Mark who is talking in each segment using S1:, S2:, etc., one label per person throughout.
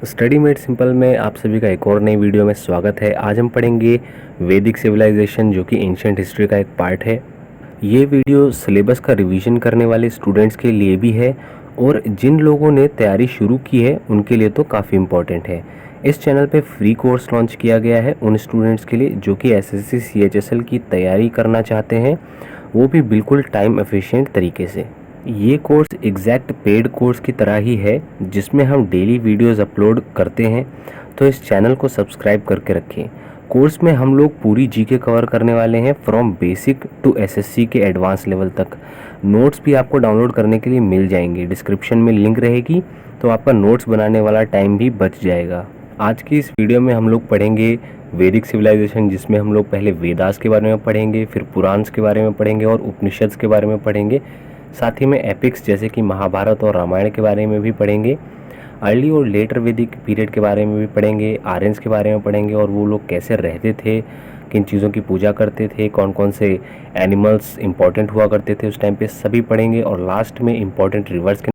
S1: Study made simple में आप सभी का एक और नई वीडियो में स्वागत है। आज हम पढ़ेंगे वैदिक सिविलाइजेशन, जो कि एंशिएंट हिस्ट्री का एक पार्ट है। ये वीडियो सिलेबस का रिवीजन करने वाले स्टूडेंट्स के लिए भी है और जिन लोगों ने तैयारी शुरू की है उनके लिए तो काफ़ी इम्पोर्टेंट है। इस चैनल पे फ्री कोर्स लॉन्च किया गया है उन स्टूडेंट्स के लिए जो कि एसएससी CHSL की तैयारी करना चाहते हैं, वो भी बिल्कुल टाइम एफिशिएंट तरीके से। ये कोर्स एग्जैक्ट पेड कोर्स की तरह ही है जिसमें हम डेली वीडियोस अपलोड करते हैं, तो इस चैनल को सब्सक्राइब करके रखें। कोर्स में हम लोग पूरी जीके कवर करने वाले हैं, फ्रॉम बेसिक टू एसएससी के एडवांस लेवल तक। नोट्स भी आपको डाउनलोड करने के लिए मिल जाएंगे, डिस्क्रिप्शन में लिंक रहेगी, तो आपका नोट्स बनाने वाला टाइम भी बच जाएगा। आज की इस वीडियो में हम लोग पढ़ेंगे वैदिक सिविलाइजेशन, जिसमें हम लोग पहले वेदास के बारे में पढ़ेंगे, फिर पुराण्स के बारे में पढ़ेंगे और उपनिषद के बारे में पढ़ेंगे। साथ ही में एपिक्स जैसे कि महाभारत और रामायण के बारे में भी पढ़ेंगे। अर्ली और लेटर वैदिक पीरियड के बारे में भी पढ़ेंगे, आर्यंस के बारे में पढ़ेंगे और वो लोग कैसे रहते थे, किन चीज़ों की पूजा करते थे, कौन कौन से एनिमल्स इंपॉर्टेंट हुआ करते थे उस टाइम पे, सभी पढ़ेंगे। और लास्ट में इंपॉर्टेंट रिवर्स के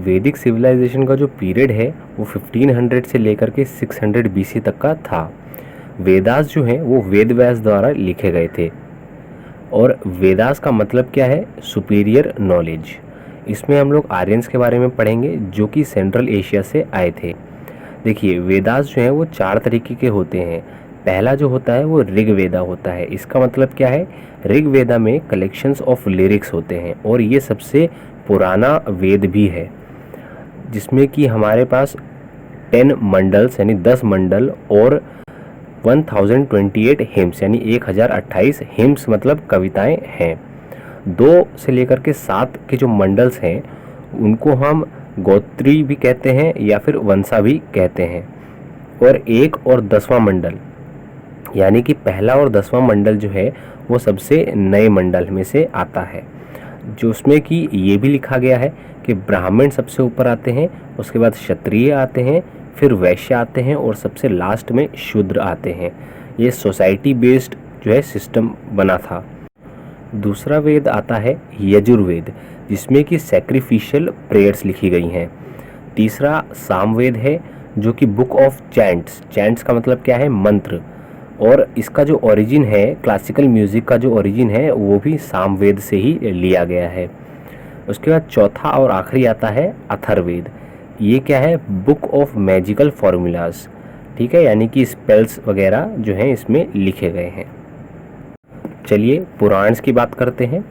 S1: वैदिक सिविलाइजेशन का जो पीरियड है वो 1500 से लेकर के 600 BC तक का था। वेदास जो हैं वो वेद व्यास द्वारा लिखे गए थे और वेदास का मतलब क्या है? Superior knowledge. इसमें हम लोग आर्यंस के बारे में पढ़ेंगे जो कि सेंट्रल एशिया से आए थे। देखिए, वेदास जो है वो 4 तरीके के होते हैं। पहला जो होता है वो ऋग्वेदा होता है। इसका मतलब क्या है? ऋग्वेदा में कलेक्शंस ऑफ लिरिक्स होते हैं और ये सबसे पुराना वेद भी है, जिसमें कि हमारे पास 10 मंडल्स यानी 10 मंडल और 1028 हिम्स यानी 1028 हिम्स मतलब कविताएं हैं। 2 से लेकर के 7 के जो मंडल्स हैं उनको हम गोत्री भी कहते हैं या फिर वंसा भी कहते हैं। और 1 और 10वां मंडल यानी कि पहला और 10वां मंडल जो है वो सबसे नए मंडल में से आता है, जो उसमें कि ये भी लिखा गया है कि ब्राह्मण सबसे ऊपर आते हैं, उसके बाद क्षत्रिय आते हैं, फिर वैश्य आते हैं और सबसे लास्ट में शूद्र आते हैं। ये सोसाइटी बेस्ड जो है सिस्टम बना था। दूसरा वेद आता है यजुर्वेद, जिसमें कि सैक्रिफिशियल प्रेयर्स लिखी गई हैं। तीसरा सामवेद है जो कि बुक ऑफ चैंट्स, चैंट्स का मतलब क्या है? मंत्र। और इसका जो ओरिजिन है, क्लासिकल म्यूज़िक का जो ओरिजिन है वो भी सामवेद से ही लिया गया है। उसके बाद चौथा और आखिरी आता है अथर्ववेद। ये क्या है? बुक ऑफ मैजिकल फॉर्मूलाज, ठीक है, यानी कि स्पेल्स वगैरह जो हैं इसमें लिखे गए हैं। चलिए पुराण्स की बात करते हैं।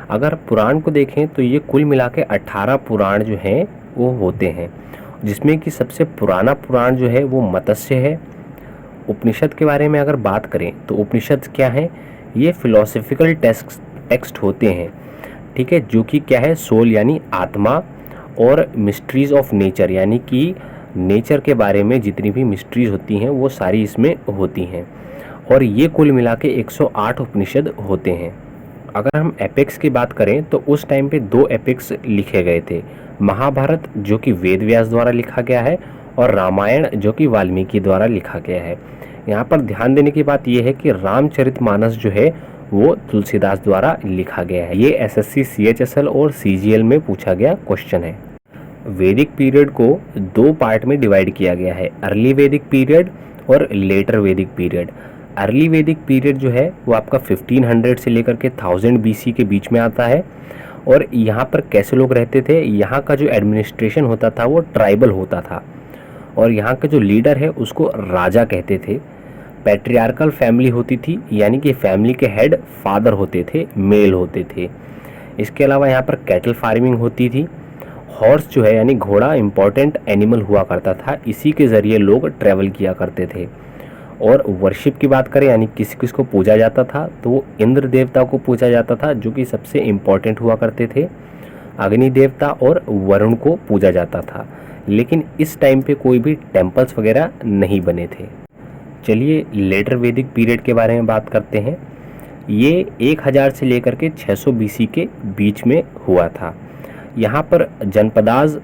S1: अगर पुराण को देखें तो ये कुल मिला के 18 पुराण जो हैं वो होते हैं, जिसमें कि सबसे पुराना पुराण जो है वो मत्स्य है। उपनिषद के बारे में अगर बात करें तो उपनिषद क्या है? ये फिलोसफिकल टेक्स्ट होते हैं, ठीक है, जो कि क्या है? सोल यानी आत्मा और मिस्ट्रीज ऑफ नेचर यानी कि नेचर के बारे में जितनी भी मिस्ट्रीज होती हैं वो सारी इसमें होती हैं। और ये कुल मिला के 108 उपनिषद होते हैं। अगर हम एपिक्स की बात करें तो उस टाइम पे 2 एपिक्स लिखे गए थे, महाभारत जो कि वेद व्यास द्वारा लिखा गया है और रामायण जो कि वाल्मीकि द्वारा लिखा गया है। यहाँ पर ध्यान देने की बात यह है कि रामचरितमानस जो है वो तुलसीदास द्वारा लिखा गया है। ये एसएससी CHSL और CGL में पूछा गया क्वेश्चन है। वैदिक पीरियड को 2 पार्ट में डिवाइड किया गया है, अर्ली वैदिक पीरियड और लेटर वैदिक पीरियड। अर्ली वैदिक पीरियड जो है वो आपका 1500 से लेकर के 1000 BC के बीच में आता है। और यहाँ पर कैसे लोग रहते थे? यहाँ का जो एडमिनिस्ट्रेशन होता था वो ट्राइबल होता था और यहाँ का जो लीडर है उसको राजा कहते थे। पैट्रियार्कल फैमिली होती थी, यानी कि फैमिली के हेड फादर होते थे, मेल होते थे। इसके अलावा यहाँ पर कैटल फार्मिंग होती थी। हॉर्स जो है यानी घोड़ा इम्पॉर्टेंट एनिमल हुआ करता था, इसी के ज़रिए लोग ट्रैवल किया करते थे। और वर्शिप की बात करें यानी किस किस को पूजा जाता था, तो वो इंद्र देवता को पूजा जाता था जो कि सबसे इम्पॉर्टेंट हुआ करते थे। अग्नि देवता और वरुण को पूजा जाता था, लेकिन इस टाइम पे कोई भी टेम्पल्स वगैरह नहीं बने थे। चलिए लेटर वैदिक पीरियड के बारे में बात करते हैं। ये 1000 से लेकर के 600 BC के बीच में हुआ था। यहाँ पर जनपदाज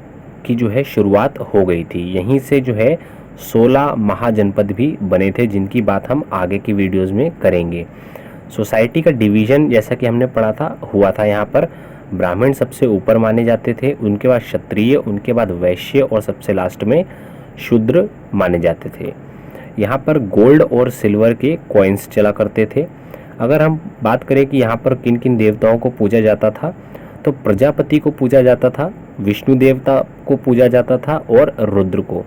S1: की जो है शुरुआत हो गई थी। यहीं से जो है 16 महाजनपद भी बने थे, जिनकी बात हम आगे की वीडियोस में करेंगे। सोसाइटी का डिवीज़न जैसा कि हमने पढ़ा था हुआ था। यहाँ पर ब्राह्मण सबसे ऊपर माने जाते थे, उनके बाद क्षत्रिय, उनके बाद वैश्य और सबसे लास्ट में शूद्र माने जाते थे। यहाँ पर गोल्ड और सिल्वर के कॉइन्स चला करते थे। अगर हम बात करें कि यहाँ पर किन किन देवताओं को पूजा जाता था, तो प्रजापति को पूजा जाता था, विष्णु देवता को पूजा जाता था और रुद्र को।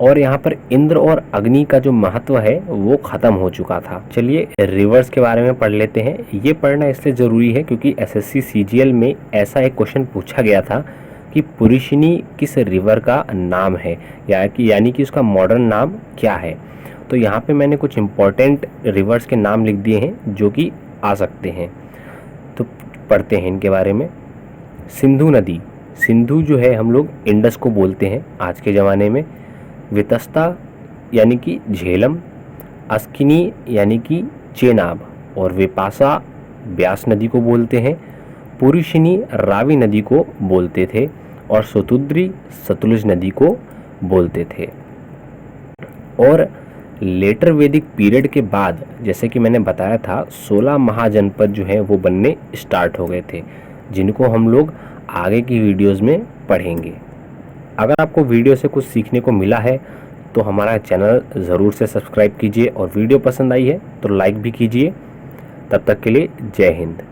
S1: और यहाँ पर इंद्र और अग्नि का जो महत्व है वो ख़त्म हो चुका था। चलिए रिवर्स के बारे में पढ़ लेते हैं। ये पढ़ना इसलिए ज़रूरी है क्योंकि एसएससी सीजीएल में ऐसा एक क्वेश्चन पूछा गया था कि पुरुषिनी किस रिवर का नाम है, यानी कि उसका मॉडर्न नाम क्या है। तो यहाँ पे मैंने कुछ इम्पोर्टेंट रिवर्स के नाम लिख दिए हैं जो कि आ सकते हैं, तो पढ़ते हैं इनके बारे में। सिंधु नदी, सिंधु जो है हम लोग इंडस को बोलते हैं आज के ज़माने में। वितस्ता यानी कि झेलम, अस्किनी यानी कि चेनाब, और विपाशा ब्यास नदी को बोलते हैं। पुरुषिनी रावी नदी को बोलते थे और सतुद्री सतलुज नदी को बोलते थे। और लेटर वैदिक पीरियड के बाद जैसे कि मैंने बताया था 16 महाजनपद जो हैं वो बनने स्टार्ट हो गए थे, जिनको हम लोग आगे की वीडियोस में पढ़ेंगे। अगर आपको वीडियो से कुछ सीखने को मिला है तो हमारा चैनल ज़रूर से सब्सक्राइब कीजिए और वीडियो पसंद आई है तो लाइक भी कीजिए। तब तक के लिए जय हिंद।